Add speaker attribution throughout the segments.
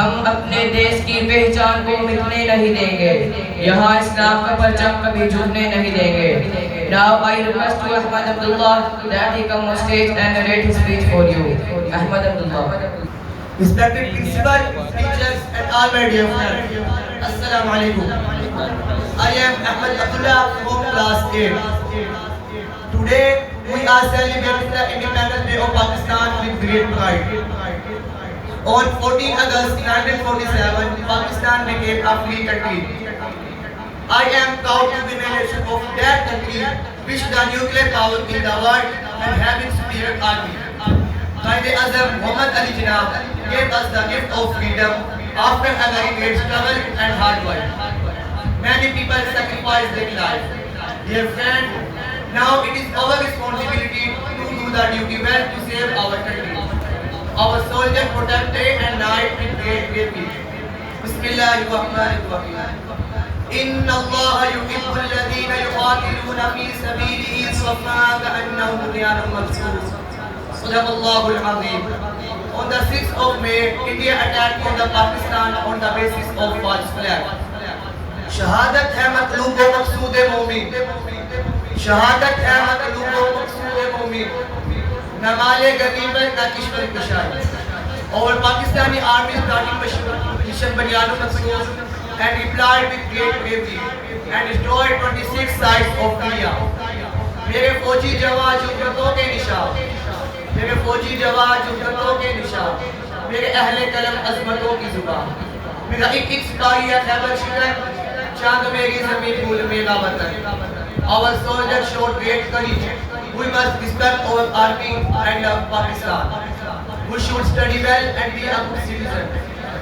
Speaker 1: हम अपने देश की पहचान को मिटने नहीं देंगे। यहाँ इस्लाम का परचम कभी झुकने नहीं देंगे। Now I request to Ahmad Abdullah that he come on stage and narrate his speech for you. Ahmad Abdullah.
Speaker 2: Respected principal, teachers and all my dear friends, Assalamu alaikum. I am Ahmad Abdullah from class 8. Today we are celebrating the Independence Day of Pakistan with great pride. On 14 August 1947, Pakistan became a free country. I am proud to be a nation of that country, which the nuclear power in the world and having superior army. Quaid-e-Azam Muhammad Ali Jinnah gave us the gift of freedom after a very great struggle and hard work. Many people sacrificed their life. Dear friend, now it is our responsibility to do the duty well to save our country. Our soldiers protect day and night with great bravery. Bismillahirrahmanirrahim. إن الله يحب الذين يقاتلون في سبيله صفا كأنهم بنيان مرصوص. صدق الله العظيم. On the 6th of May, India attacked on the Pakistan on the basis of false flag. शहादत है मतलूब व मकसूद मोमिन. शहादत है मतलूब व मकसूद मोमिन. न माले गनीमत न Kishwar कुशाई. Our Pakistani army started mission Banyan Masood and replied with great bravery and destroyed 26 sites of India. मेरे फौजी जवान जुर्रतों के निशान, मेरे फौजी जवान जुर्रतों के निशान, मेरे अहले कलम अज़मतों की जुबान, मेरा एक सिपाही है खैबर शिकन, चांद मेरी ज़मीन फूल मेरा वतन. Our soldiers showed great courage. We must respect our army and love Pakistan. We should study well and be a good citizen.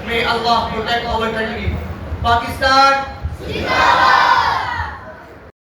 Speaker 2: May Allah protect our country. Pakistan.